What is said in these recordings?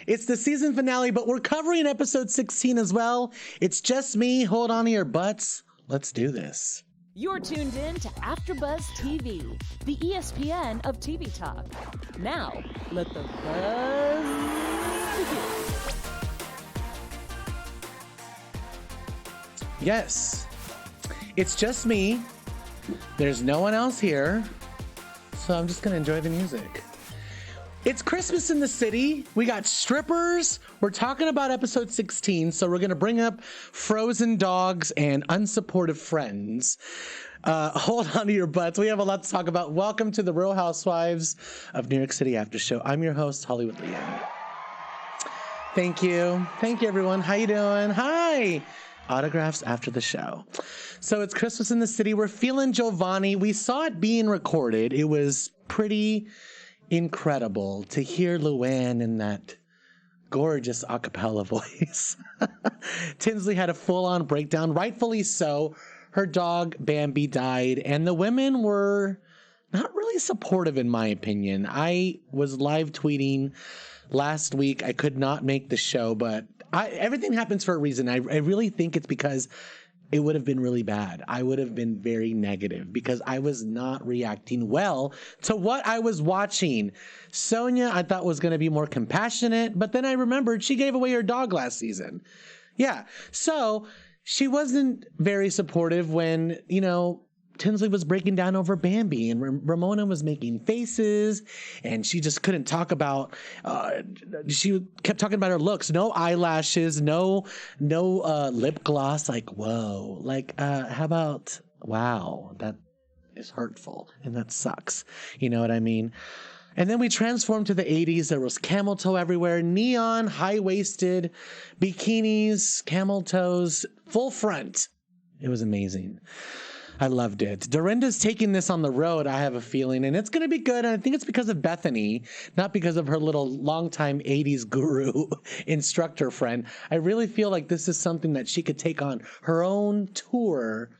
It's the season finale, but we're covering episode 16 as well. It's just me. Hold on to your butts. Let's do this. You're tuned in to AfterBuzz TV, the ESPN of TV talk. Now, let the buzz begin. Yes, it's just me. There's no one else here, so I'm just gonna enjoy the music. It's Christmas in the city. We got strippers. We're talking about episode 16, so we're gonna bring up frozen dogs and unsupportive friends. Hold on to your butts. We have a lot to talk about. Welcome to the Real Housewives of New York City After Show. I'm your host, Hollywood LuAnn. Thank you, everyone. How you doing? Hi. Autographs after the show. So it's Christmas in the city. We're feeling Giovanni. We saw it being recorded. It was pretty incredible to hear LuAnn in that gorgeous a cappella voice. Tinsley had a full-on breakdown, rightfully so. Her dog Bambi died, and the women were not really supportive, in my opinion. I was live tweeting last week. I could not make the show, but everything happens for a reason. I really think it's because it would have been really bad. I would have been very negative because I was not reacting well to what I was watching. Sonia, I thought, was going to be more compassionate, but then I remembered she gave away her dog last season. Yeah. So she wasn't very supportive when, Tinsley was breaking down over Bambi, and Ramona was making faces, and she just couldn't talk about, she kept talking about her looks, no eyelashes, no lip gloss, like, whoa, like, how about, wow, that is hurtful, and that sucks, you know what I mean? And then we transformed to the 80s. There was camel toe everywhere, neon, high-waisted bikinis, camel toes, full front. It was amazing. I loved it. Dorinda's taking this on the road, I have a feeling, and it's going to be good. And I think it's because of Bethenny, not because of her little longtime 80s guru instructor friend. I really feel like this is something that she could take on her own tour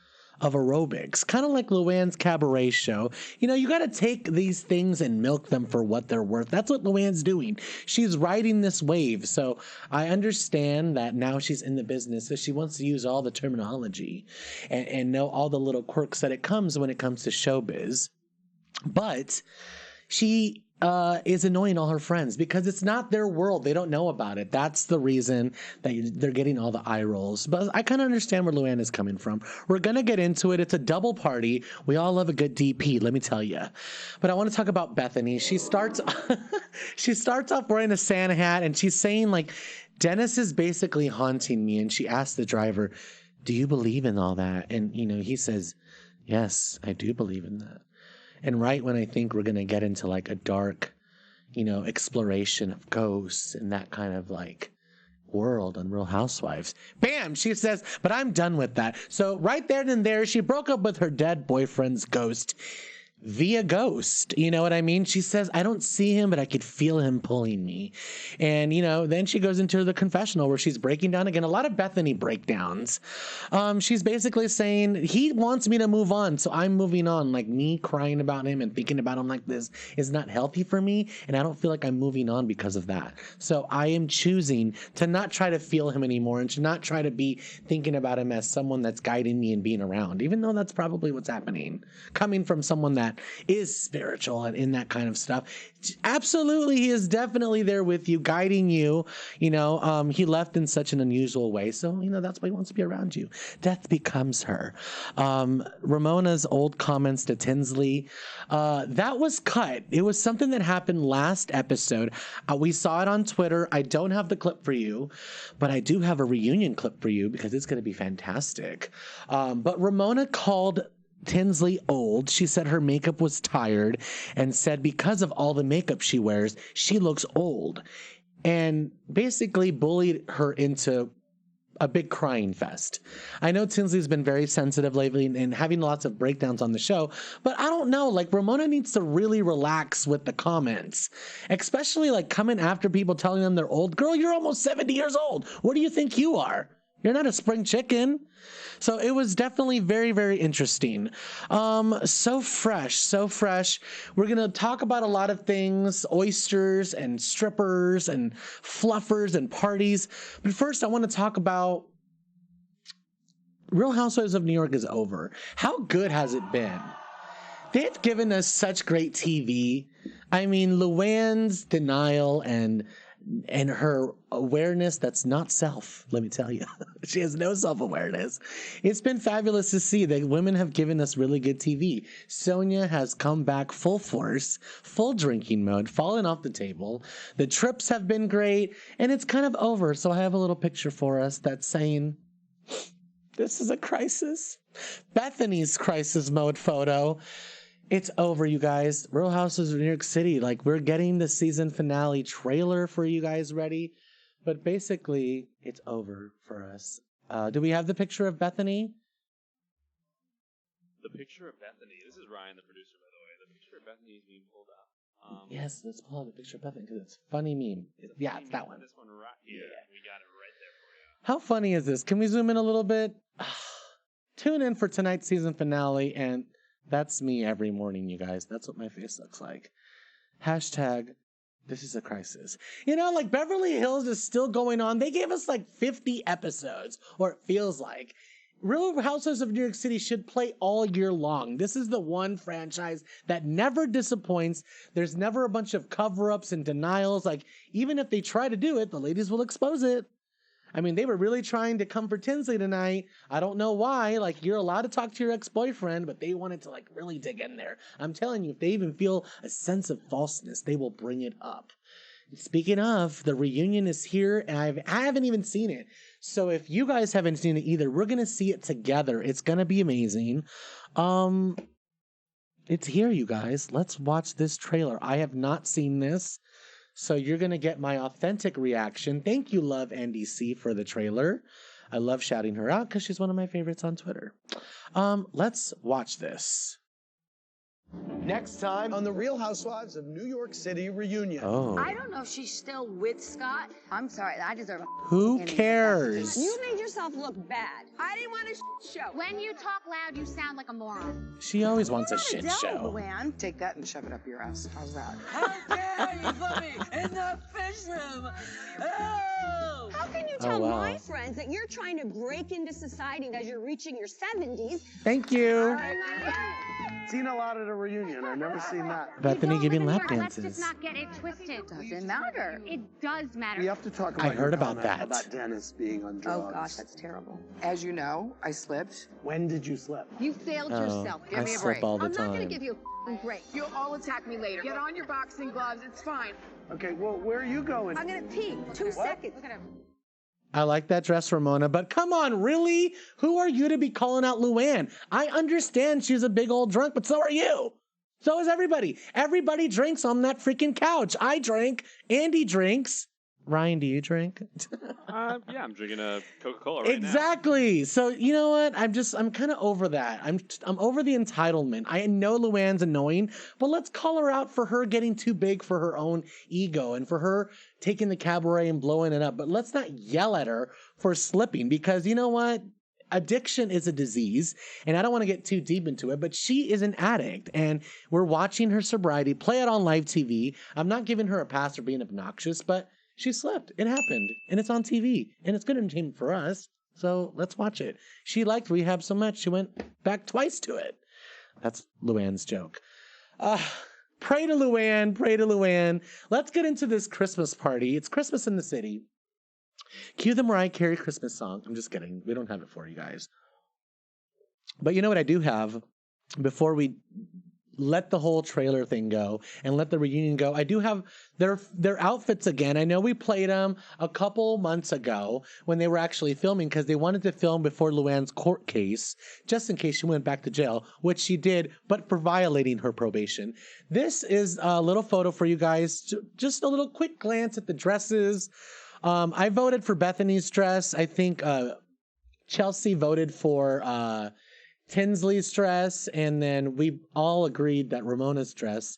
of aerobics, kind of like LuAnn's cabaret show. You got to take these things and milk them for what they're worth. That's what LuAnn's doing. She's riding this wave. So I understand that now she's in the business, so she wants to use all the terminology and know all the little quirks that it comes when it comes to showbiz. But she is annoying all her friends because it's not their world. They don't know about it. That's the reason that they're getting all the eye rolls. But I kind of understand where LuAnn is coming from. We're going to get into it. It's a double party. We all love a good DP, let me tell you. But I want to talk about Bethenny. She starts off wearing a Santa hat, and she's saying, like, Dennis is basically haunting me. And she asks the driver, do you believe in all that? And, he says, yes, I do believe in that. And right when I think we're going to get into like a dark, exploration of ghosts and that kind of like world on Real Housewives, bam, she says, but I'm done with that. So right there and there, she broke up with her dead boyfriend's ghost via ghost. You know what I mean? She says, I don't see him, but I could feel him pulling me. And, then she goes into the confessional where she's breaking down again. A lot of Bethenny breakdowns. She's basically saying, he wants me to move on, so I'm moving on. Like, me crying about him and thinking about him like this is not healthy for me, and I don't feel like I'm moving on because of that. So I am choosing to not try to feel him anymore and to not try to be thinking about him as someone that's guiding me and being around, even though that's probably what's happening. Coming from someone that is spiritual and in that kind of stuff. Absolutely, he is definitely there with you, guiding you. He left in such an unusual way. So, that's why he wants to be around you. Death becomes her. Ramona's old comments to Tinsley, that was cut. It was something that happened last episode. We saw it on Twitter. I don't have the clip for you, but I do have a reunion clip for you because it's going to be fantastic. But Ramona called Tinsley old. She said her makeup was tired and said because of all the makeup she wears, she looks old, and basically bullied her into a big crying fest. I know Tinsley's been very sensitive lately and having lots of breakdowns on the show, but I don't know, like, Ramona needs to really relax with the comments, especially like coming after people telling them they're old. Girl, you're almost 70 years old. What do you think you are? You're not a spring chicken. So it was definitely very, very interesting. So fresh, so fresh. We're going to talk about a lot of things, oysters and strippers and fluffers and parties. But first, I want to talk about Real Housewives of New York is over. How good has it been? They've given us such great TV. I mean, LuAnn's denial and her awareness that's not self, let me tell you. She has no self-awareness. It's been fabulous to see that women have given us really good TV. Sonia has come back full force, full drinking mode, fallen off the table. The trips have been great, and it's kind of over. So I have a little picture for us that's saying, this is a crisis. Bethenny's crisis mode photo. It's over, you guys. Real Housewives of New York City. Like, we're getting the season finale trailer for you guys ready. But basically, it's over for us. Do we have the picture of Bethenny? The picture of Bethenny. This is Ryan, the producer, by the way. The picture of Bethenny is being pulled up. Yes, let's pull out the picture of Bethenny because it's a funny meme. Yeah, it's that one. This one right here. Yeah. We got it right there for you. How funny is this? Can we zoom in a little bit? Tune in for tonight's season finale, and that's me every morning, you guys. That's what my face looks like. Hashtag, this is a crisis. You know, like Beverly Hills is still going on. They gave us like 50 episodes, or it feels like. Real Housewives of New York City should play all year long. This is the one franchise that never disappoints. There's never a bunch of cover-ups and denials. Like, even if they try to do it, the ladies will expose it. I mean, they were really trying to come for Tinsley tonight. I don't know why. Like, you're allowed to talk to your ex-boyfriend, but they wanted to, like, really dig in there. I'm telling you, if they even feel a sense of falseness, they will bring it up. Speaking of, the reunion is here, and I haven't even seen it. So if you guys haven't seen it either, we're going to see it together. It's going to be amazing. It's here, you guys. Let's watch this trailer. I have not seen this. So you're going to get my authentic reaction. Thank you, Love Andy C, for the trailer. I love shouting her out because she's one of my favorites on Twitter. Let's watch this. Next time on the Real Housewives of New York City reunion. Oh. I don't know if she's still with Scott. I'm sorry, I deserve a Who Emmy. cares? You made yourself look bad. I didn't want a show. When you talk loud, you sound like a moron. She always wants a shit show. LuAnn. Take that and shove it up your ass. How's that? How dare you put me in the fish room? Oh! How can you tell wow. my friends that you're trying to break into society as you're reaching your 70s? Thank you. Seen a lot at a reunion. I've never seen that. Bethany giving lap Let's dances. just not get it twisted. Doesn't matter. It does matter. We have to talk about I heard your about comment that. About Dennis being on drugs. Oh gosh, that's terrible. As you know, I slipped. When did you slip? You failed Oh, yourself. I me a slip break. all the I'm not time. gonna give you a break. You'll all attack me later. Get on your boxing gloves. It's fine. Okay, well, where are you going? I'm gonna pee. 2 seconds. Look at him. I like that dress, Ramona, but come on, really? Who are you to be calling out LuAnn? I understand she's a big old drunk, but so are you. So is everybody. Everybody drinks on that freaking couch. I drink. Andy drinks. Ryan, do you drink? Yeah, I'm drinking a Coca-Cola right Exactly. So you know what? I'm kind of over that. I'm over the entitlement. I know LuAnn's annoying, but let's call her out for her getting too big for her own ego and for her taking the cabaret and blowing it up. But let's not yell at her for slipping, because you know what? Addiction is a disease, and I don't want to get too deep into it, but she is an addict, and we're watching her sobriety play out on live TV. I'm not giving her a pass for being obnoxious, but she slipped. It happened, and it's on TV, and it's good entertainment for us, so let's watch it. She liked rehab so much, she went back twice to it. That's LuAnn's joke. Pray to LuAnn, pray to LuAnn. Let's get into this Christmas party. It's Christmas in the city. Cue the Mariah Carey Christmas song. I'm just kidding. We don't have it for you guys. But you know what I do have? Before we let the whole trailer thing go and let the reunion go, I do have their outfits again. I know we played them a couple months ago when they were actually filming, because they wanted to film before LuAnn's court case, just in case she went back to jail, which she did, but for violating her probation. This is a little photo for you guys. Just a little quick glance at the dresses. I voted for Bethenny's dress. I think Chelsea voted for Tinsley's dress, and then we all agreed that Ramona's dress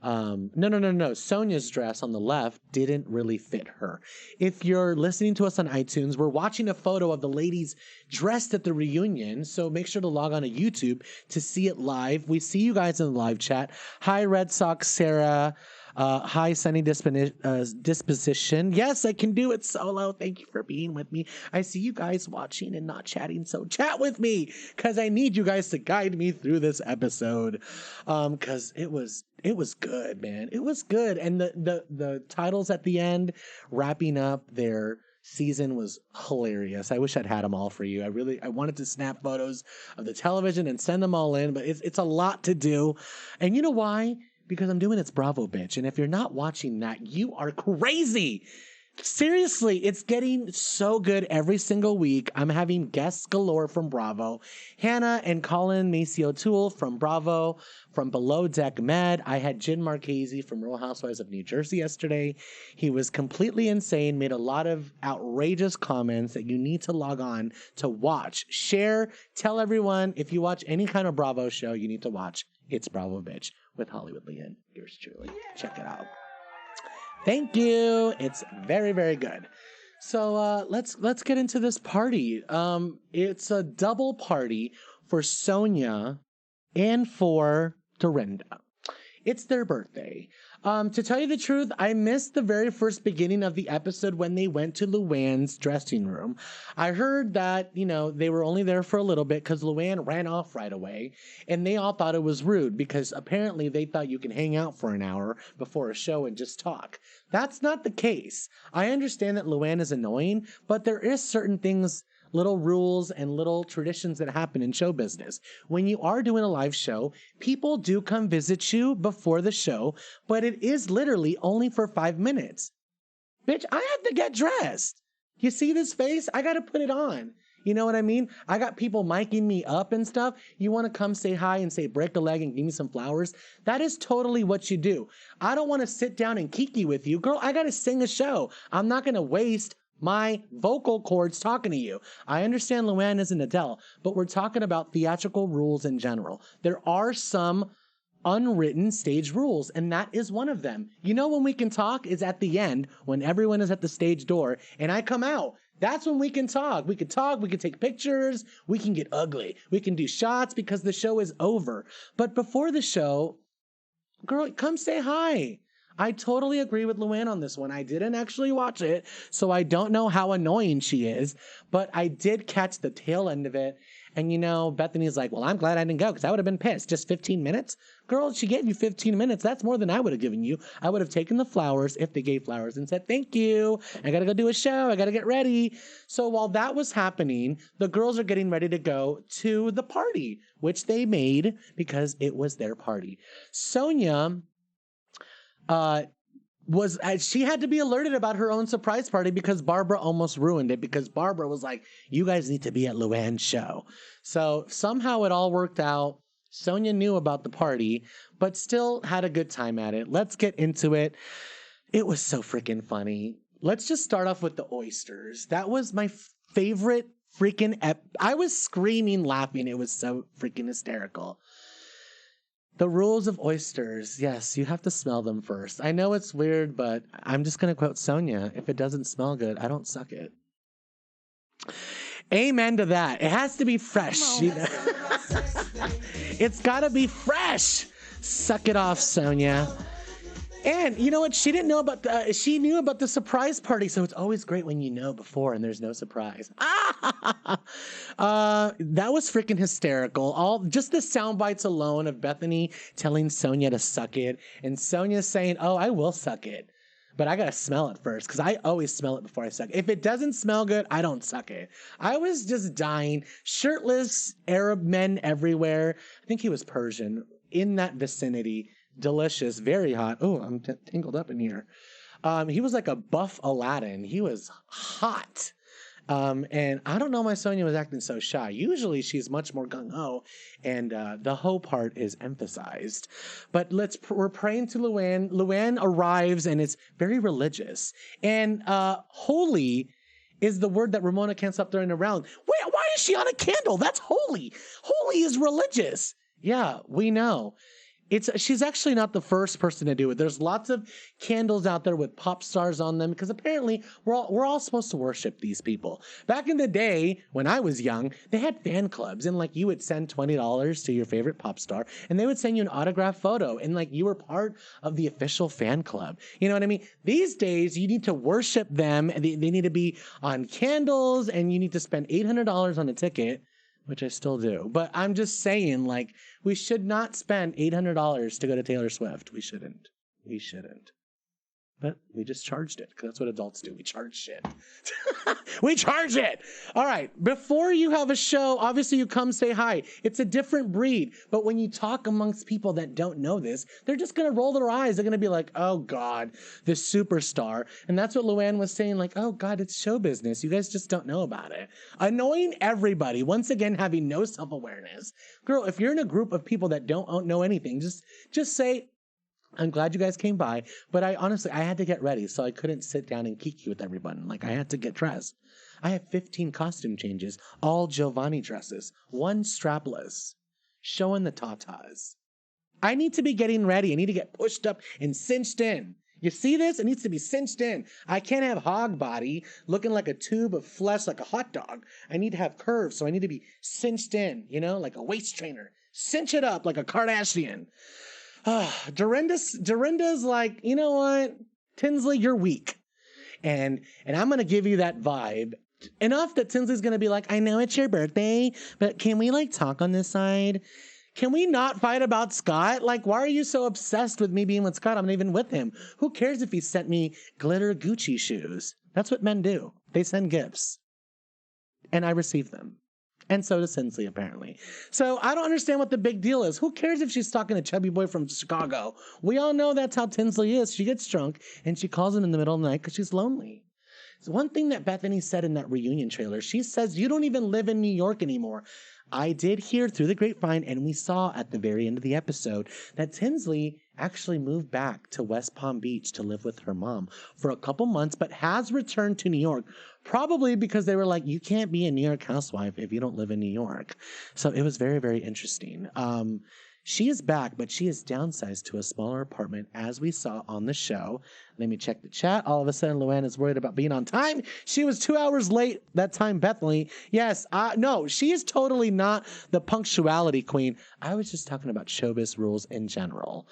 No. Sonia's dress on the left didn't really fit her. If you're listening to us on iTunes, we're watching a photo of the ladies dressed at the reunion. So make sure to log on to YouTube to see it live. We see you guys in the live chat. Hi, Red Sox Sarah. Hi, Sunny Disposition. Yes, I can do it solo. Thank you for being with me. I see you guys watching and not chatting, so chat with me because I need you guys to guide me through this episode. Because it was good, man. It was good, and the titles at the end, wrapping up their season, was hilarious. I wish I'd had them all for you. I wanted to snap photos of the television and send them all in, but it's a lot to do, and you know why? Because I'm doing It's Bravo, bitch. And if you're not watching that, you are crazy. Seriously, it's getting so good every single week. I'm having guests galore from Bravo. Hannah and Colin Macy O'Toole from Bravo. From Below Deck Med, I had Jen Marchese from Real Housewives of New Jersey yesterday. He was completely insane, made a lot of outrageous comments that you need to log on to watch. Share, tell everyone, if you watch any kind of Bravo show, you need to watch It's Bravo, bitch, with Hollywood LuAnn. Yours truly. Check it out. Thank you. It's very, very good. So let's get into this party. It's a double party for Sonia and for Dorinda. It's their birthday. To tell you the truth, I missed the very first beginning of the episode when they went to LuAnn's dressing room. I heard that, they were only there for a little bit because LuAnn ran off right away, and they all thought it was rude because apparently they thought you can hang out for an hour before a show and just talk. That's not the case. I understand that LuAnn is annoying, but there is certain things, little rules and little traditions that happen in show business. When you are doing a live show, people do come visit you before the show, but it is literally only for 5 minutes. Bitch, I have to get dressed. You see this face? I got to put it on. You know what I mean? I got people miking me up and stuff. You want to come say hi and say break a leg and give me some flowers? That is totally what you do. I don't want to sit down and kiki with you. Girl, I got to sing a show. I'm not going to waste my vocal cords talking to you. I understand LuAnn isn't Adele, but we're talking about theatrical rules in general. There are some unwritten stage rules, and that is one of them. When we can talk is at the end, when everyone is at the stage door, and I come out. That's when we can talk. We can talk, we can take pictures, we can get ugly. We can do shots because the show is over. But before the show, girl, come say hi. I totally agree with LuAnn on this one. I didn't actually watch it, so I don't know how annoying she is, but I did catch the tail end of it. And Bethenny's like, well, I'm glad I didn't go because I would have been pissed. Just 15 minutes? Girl, she gave you 15 minutes. That's more than I would have given you. I would have taken the flowers, if they gave flowers, and said, thank you. I got to go do a show. I got to get ready. So while that was happening, the girls are getting ready to go to the party, which they made because it was their party. Sonia she had to be alerted about her own surprise party because Barbara almost ruined it, because Barbara was like, you guys need to be at LuAnn's show. So somehow it all worked out. Sonia knew about the party, but still had a good time at it. Let's get into it. It was so freaking funny. Let's just start off with the oysters. That was my favorite freaking I was screaming, laughing. It was so freaking hysterical. The rules of oysters. Yes, you have to smell them first. I know it's weird, but I'm just going to quote Sonia. If it doesn't smell good, I don't suck it. Amen to that. It has to be fresh. It's got to be fresh. Suck it off, Sonia. And you know what? She didn't know about she knew about the surprise party, so it's always great when you know before and there's no surprise. That was freaking hysterical. Just the sound bites alone of Bethenny telling Sonia to suck it, and Sonia saying, "Oh, I will suck it, but I gotta smell it first because I always smell it before I suck it. If it doesn't smell good, I don't suck it." I was just dying. Shirtless Arab men everywhere. I think he was Persian, in that vicinity. Delicious, very hot. Oh, I'm tangled up in here. He was like a buff Aladdin. He was hot. And I don't know why Sonia was acting so shy. Usually she's much more gung-ho, and the ho part is emphasized. But we're praying to LuAnn. LuAnn arrives, and it's very religious. And holy is the word that Ramona can't stop throwing around. Wait, why is she on a candle? That's holy. Holy is religious. Yeah, we know. She's actually not the first person to do it. There's lots of candles out there with pop stars on them because apparently we're all supposed to worship these people. Back in the day when I was young, they had fan clubs and like you would send $20 to your favorite pop star and they would send you an autographed photo and like you were part of the official fan club. You know what I mean? These days you need to worship them and they need to be on candles and you need to spend $800 on a ticket, which I still do. But I'm just saying, like, we should not spend $800 to go to Taylor Swift. We shouldn't. But we just charged it because that's what adults do. We charge shit. We charge it. All right. Before you have a show, obviously you come say hi. It's a different breed. But when you talk amongst people that don't know this, they're just going to roll their eyes. They're going to be like, oh, God, this superstar. And that's what LuAnn was saying, like, oh, God, it's show business. You guys just don't know about it. Annoying everybody. Once again, having no self-awareness. Girl, if you're in a group of people that don't know anything, just say, I'm glad you guys came by, but I had to get ready, so I couldn't sit down and kiki with everyone. Like, I had to get dressed. I have 15 costume changes, all Giovanni dresses, one strapless, showing the tatas. I need to be getting ready. I need to get pushed up and cinched in. You see this? It needs to be cinched in. I can't have hog body looking like a tube of flesh like a hot dog. I need to have curves, so I need to be cinched in, like a waist trainer. Cinch it up like a Kardashian. Dorinda's like, you know what? Tinsley, you're weak. And I'm going to give you that vibe. Enough that Tinsley's going to be like, I know it's your birthday, but can we like talk on this side? Can we not fight about Scott? Like, why are you so obsessed with me being with Scott? I'm not even with him. Who cares if he sent me glitter Gucci shoes? That's what men do. They send gifts. And I receive them. And so does Tinsley, apparently. So I don't understand what the big deal is. Who cares if she's talking to chubby boy from Chicago? We all know that's how Tinsley is. She gets drunk and she calls him in the middle of the night because she's lonely. So one thing that Bethenny said in that reunion trailer, she says, you don't even live in New York anymore. I did hear through the grapevine, and we saw at the very end of the episode, that Tinsley actually moved back to West Palm Beach to live with her mom for a couple months, but has returned to New York, probably because they were like, you can't be a New York housewife if you don't live in New York. So it was very, very interesting. She is back, but she is downsized to a smaller apartment, as we saw on the show. Let me check the chat. All of a sudden, LuAnn is worried about being on time. She was 2 hours late that time, Bethenny. Yes, no, she is totally not the punctuality queen. I was just talking about showbiz rules in general.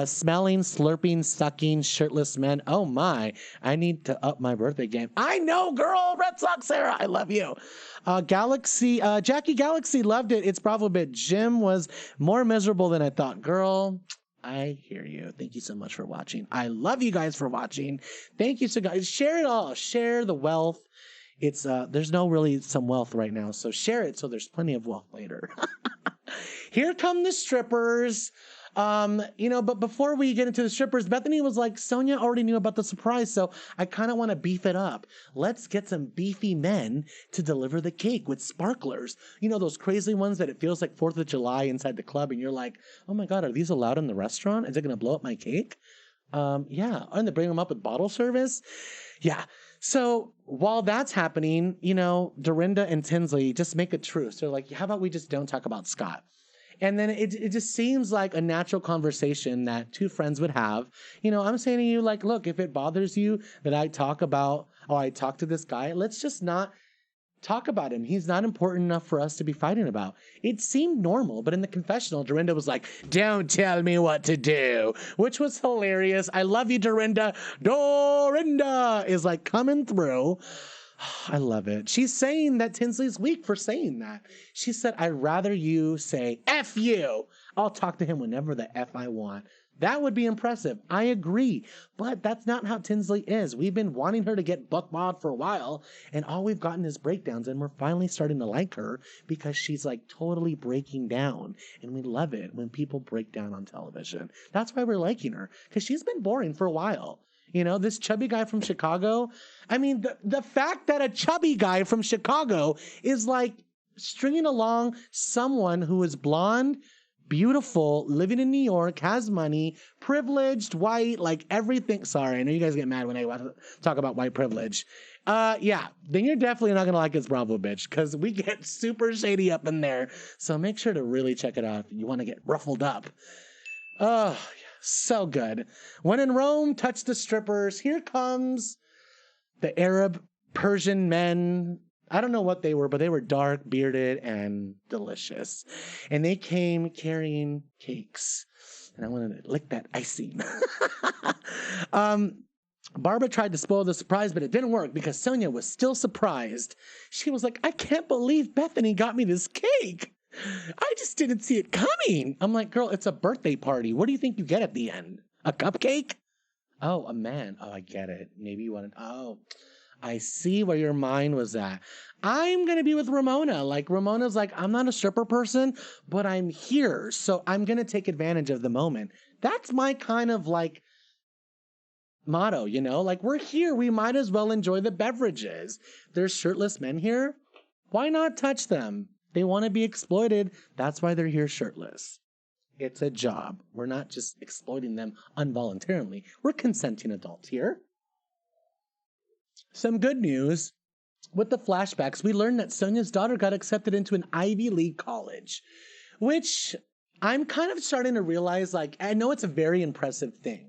Smelling, slurping, sucking, shirtless men. Oh my, I need to up my birthday game. I know, girl. Red Sox Sarah, I love you. Jackie Galaxy loved it. It's Bravo bit. Jim was more miserable than I thought. Girl, I hear you. Thank you so much for watching. I love you guys for watching. Thank you so guys. Share it all. Share the wealth. It's there's no really some wealth right now, so share it so there's plenty of wealth later. Here come the strippers. But before we get into the strippers, Bethenny was like, Sonia already knew about the surprise, so I kind of want to beef it up. Let's get some beefy men to deliver the cake with sparklers. You know, those crazy ones that it feels like 4th of July inside the club, and you're like, oh my God, are these allowed in the restaurant? Is it going to blow up my cake? Yeah. And they bring them up with bottle service? Yeah. So while that's happening, Dorinda and Tinsley just make a truce. They're like, how about we just don't talk about Scott? And then it just seems like a natural conversation that two friends would have. I'm saying to you, like, look, if it bothers you that I talk to this guy, let's just not talk about him. He's not important enough for us to be fighting about. It seemed normal, but in the confessional, Dorinda was like, don't tell me what to do, which was hilarious. I love you, Dorinda. Dorinda is like coming through. I love it. She's saying that Tinsley's weak for saying that. She said, I'd rather you say, F you. I'll talk to him whenever the F I want. That would be impressive. I agree. But that's not how Tinsley is. We've been wanting her to get buck-wild for a while, and all we've gotten is breakdowns, and we're finally starting to like her because she's like totally breaking down. And we love it when people break down on television. That's why we're liking her, because she's been boring for a while. This chubby guy from Chicago. I mean, the fact that a chubby guy from Chicago is like stringing along someone who is blonde, beautiful, living in New York, has money, privileged, white, like everything. Sorry, I know you guys get mad when I talk about white privilege. Yeah, then you're definitely not going to like his Bravo bitch, because we get super shady up in there. So make sure to really check it out if you want to get ruffled up. Oh, so good. When in Rome, touch the strippers. Here comes the Arab Persian men. I don't know what they were, but they were dark, bearded, and delicious. And they came carrying cakes. And I wanted to lick that icing. Barbara tried to spoil the surprise, but it didn't work because Sonia was still surprised. She was like, I can't believe Bethenny got me this cake. I just didn't see it coming. I'm like, girl, it's a birthday party. What do you think you get at the end? A cupcake? Oh, a man. Oh, I get it. Maybe you wanted, oh, I see where your mind was at. I'm going to be with Ramona. Like, Ramona's like, I'm not a stripper person, but I'm here. So I'm going to take advantage of the moment. That's my kind of like motto, you know? Like, we're here. We might as well enjoy the beverages. There's shirtless men here. Why not touch them? They want to be exploited. That's why they're here shirtless. It's a job. We're not just exploiting them involuntarily. We're consenting adults here. Some good news. With the flashbacks, we learned that Sonia's daughter got accepted into an Ivy League college, which I'm kind of starting to realize, like, I know it's a very impressive thing.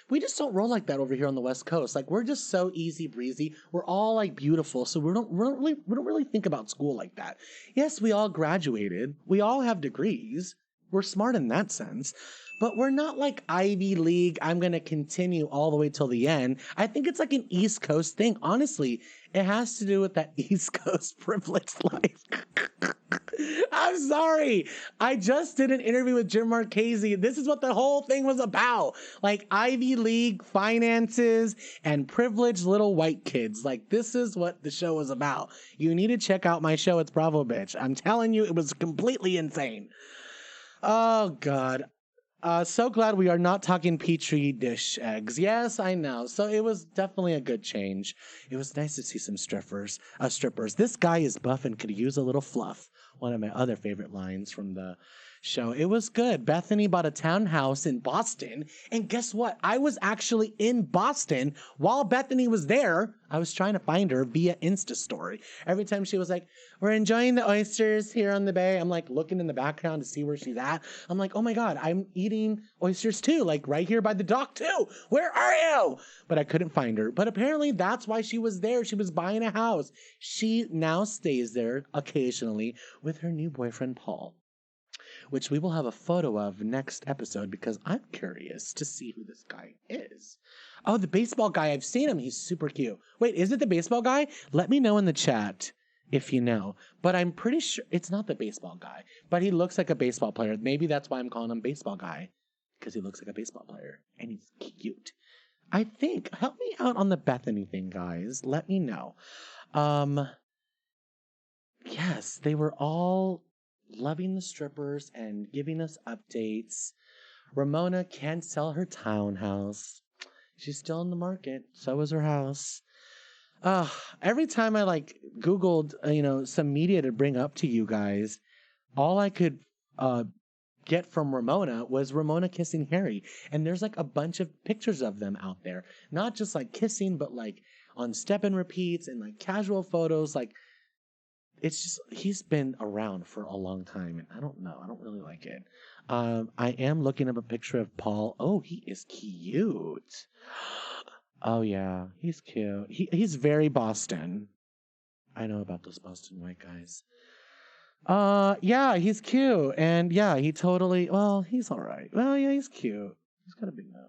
We just don't roll like that over here on the West Coast. Like, we're just so easy breezy. We're all like beautiful, so we don't really think about school like that. Yes, we all graduated. We all have degrees. We're smart in that sense. But we're not like Ivy League, I'm going to continue all the way till the end. I think it's like an East Coast thing. Honestly, it has to do with that East Coast privileged life. I'm sorry. I just did an interview with Jim Marchese. This is what the whole thing was about. Like Ivy League finances and privileged little white kids. Like, this is what the show was about. You need to check out my show. It's Bravo Bitch. I'm telling you, it was completely insane. Oh, God. So glad we are not talking Petri dish eggs. Yes, I know. So it was definitely a good change. It was nice to see some strippers. This guy is buff and could use a little fluff. One of my other favorite lines from the show. It was good. Bethenny bought a townhouse in Boston. And guess what? I was actually in Boston while Bethenny was there. I was trying to find her via Insta story. Every time she was like, we're enjoying the oysters here on the bay. I'm like looking in the background to see where she's at. I'm like, oh my God, I'm eating oysters too. Like right here by the dock too. Where are you? But I couldn't find her. But apparently that's why she was there. She was buying a house. She now stays there occasionally with her new boyfriend, Paul, which we will have a photo of next episode because I'm curious to see who this guy is. Oh, the baseball guy. I've seen him. He's super cute. Wait, is it the baseball guy? Let me know in the chat if you know. But I'm pretty sure it's not the baseball guy. But he looks like a baseball player. Maybe that's why I'm calling him baseball guy. Because he looks like a baseball player. And he's cute. I think. Help me out on the Bethenny thing, guys. Let me know. Yes, they were all loving the strippers and giving us updates. Ramona can't sell her townhouse. She's still in the market. So is her house. Every time I like Googled, some media to bring up to you guys, all I could get from Ramona was Ramona kissing Harry. And there's like a bunch of pictures of them out there. Not just like kissing, but like on step and repeats and like casual photos. Like, it's just, he's been around for a long time, and I don't know. I don't really like it. I am looking up a picture of Paul. Oh, he is cute. Oh, yeah, he's cute. He's very Boston. I know about those Boston white guys. Yeah, he's cute. And yeah, he's all right. Well, yeah, he's cute. He's got a big nose.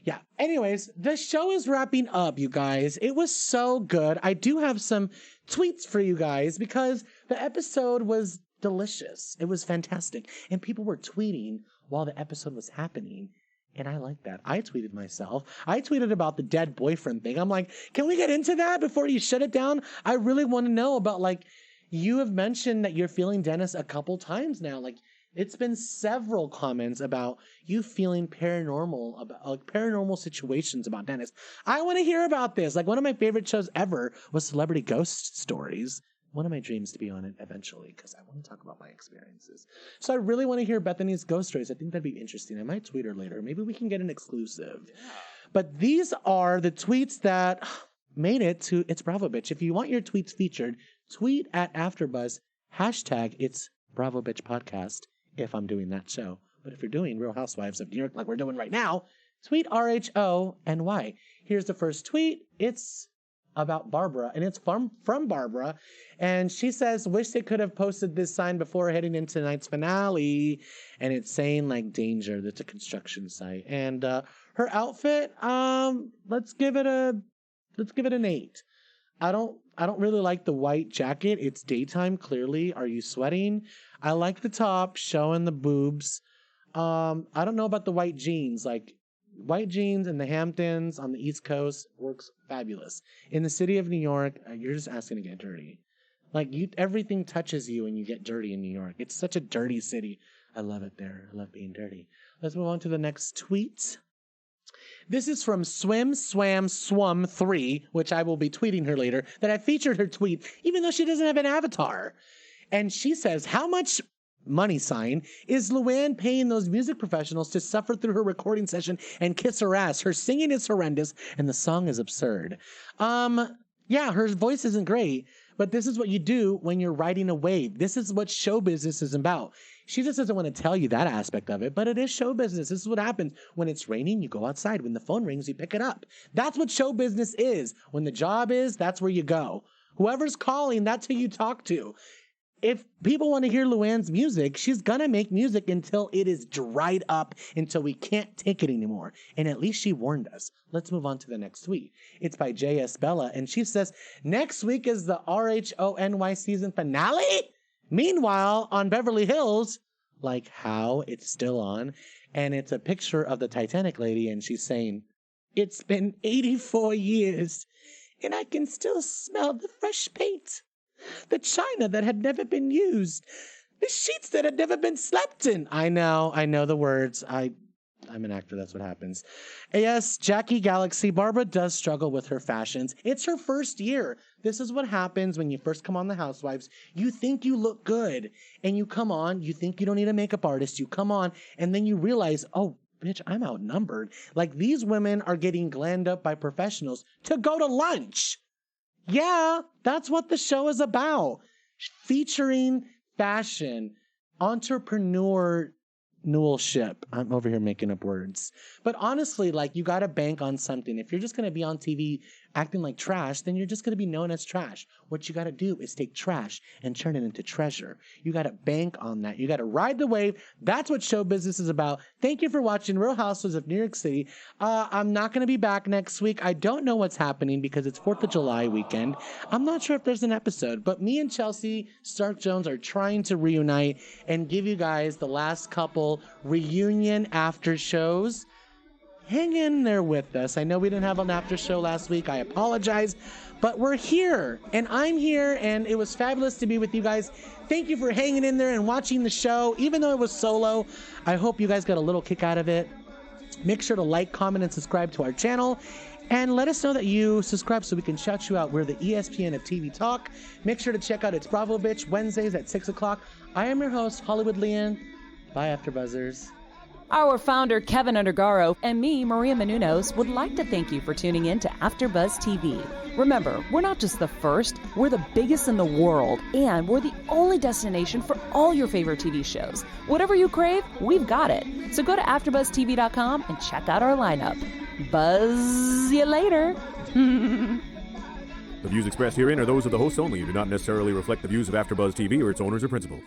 Yeah, anyways, the show is wrapping up, you guys. It was so good. I do have some tweets for you guys because the episode was delicious. It was fantastic. And people were tweeting while the episode was happening. And I like that. I tweeted myself. I tweeted about the dead boyfriend thing. I'm like, can we get into that before you shut it down? I really want to know about, like, you have mentioned that you're feeling Dennis a couple times now. Like, it's been several comments about you feeling paranormal, about like paranormal situations about Dennis. I want to hear about this. Like, one of my favorite shows ever was Celebrity Ghost Stories. One of my dreams to be on it eventually because I want to talk about my experiences. So I really want to hear Bethenny's ghost stories. I think that'd be interesting. I might tweet her later. Maybe we can get an exclusive. Yeah. But these are the tweets that made it to It's Bravo Bitch. If you want your tweets featured, tweet at AfterBuzz, hashtag It's Bravo Bitch Podcast. if I'm doing that show. But if you're doing Real Housewives of New York like we're doing right now, tweet RHONY. Here's the first tweet. It's about Barbara, and it's from Barbara. And she says, wish they could have posted this sign before heading into tonight's finale. And it's saying like danger. That's a construction site. And her outfit, let's give it an 8. I don't really like the white jacket. It's daytime, clearly. Are you sweating? I like the top showing the boobs. I don't know about the white jeans. Like, white jeans in the Hamptons on the East Coast works fabulous. In the city of New York, you're just asking to get dirty. Like, everything touches you when you get dirty in New York. It's such a dirty city. I love it there. I love being dirty. Let's move on to the next tweet. This is from Swam3, which I will be tweeting her later, that I featured her tweet, even though she doesn't have an avatar. And she says, how much money sign is LuAnn paying those music professionals to suffer through her recording session and kiss her ass? Her singing is horrendous and the song is absurd. Yeah, her voice isn't great, but this is what you do when you're riding a wave. This is what show business is about. She just doesn't want to tell you that aspect of it, but it is show business. This is what happens. When it's raining, you go outside. When the phone rings, you pick it up. That's what show business is. When the job is, that's where you go. Whoever's calling, that's who you talk to. If people want to hear LuAnn's music, she's going to make music until it is dried up, until we can't take it anymore. And at least she warned us. Let's move on to the next tweet. It's by J.S. Bella, and she says, next week is the RHONY season finale? Meanwhile, on Beverly Hills, like how it's still on, and it's a picture of the Titanic lady, and she's saying, it's been 84 years, and I can still smell the fresh paint. The china that had never been used. The sheets that had never been slept in. I know the words. I'm an actor, that's what happens. Yes, Jackie Galaxy, Barbara does struggle with her fashions. It's her first year. This is what happens when you first come on The Housewives. You think you look good, and you come on, you think you don't need a makeup artist, you come on, and then you realize, oh, bitch, I'm outnumbered. Like, these women are getting glammed up by professionals to go to lunch. Yeah, that's what the show is about. Featuring fashion, entrepreneurship. I'm over here making up words. But honestly, like, you got to bank on something. If you're just going to be on TV acting like trash, then you're just going to be known as trash. What you got to do is take trash and turn it into treasure. You got to bank on that. You got to ride the wave. That's what show business is about. Thank you for watching Real Housewives of New York City. I'm not going to be back next week. I don't know what's happening because it's 4th of July weekend. I'm not sure if there's an episode, but me and Chelsea Stark-Jones are trying to reunite and give you guys the last couple reunion after shows. Hang in there with us. I know we didn't have an after show last week. I apologize, but we're here and I'm here, and it was fabulous to be with you guys. Thank you for hanging in there and watching the show, even though it was solo. I hope you guys got a little kick out of it. Make sure to like, comment, and subscribe to our channel. And let us know that you subscribe so we can shout you out. We're the ESPN of TV Talk. Make sure to check out It's Bravo Bitch Wednesdays at 6 o'clock. I am your host, Hollywood LuAnn. Bye, AfterBuzzers. Our founder, Keven Undergaro, and me, Maria Menounos, would like to thank you for tuning in to AfterBuzz TV. Remember, we're not just the first, we're the biggest in the world, and we're the only destination for all your favorite TV shows. Whatever you crave, we've got it. So go to AfterBuzzTV.com and check out our lineup. Buzz you later. The views expressed herein are those of the hosts only and do not necessarily reflect the views of AfterBuzz TV or its owners or principals.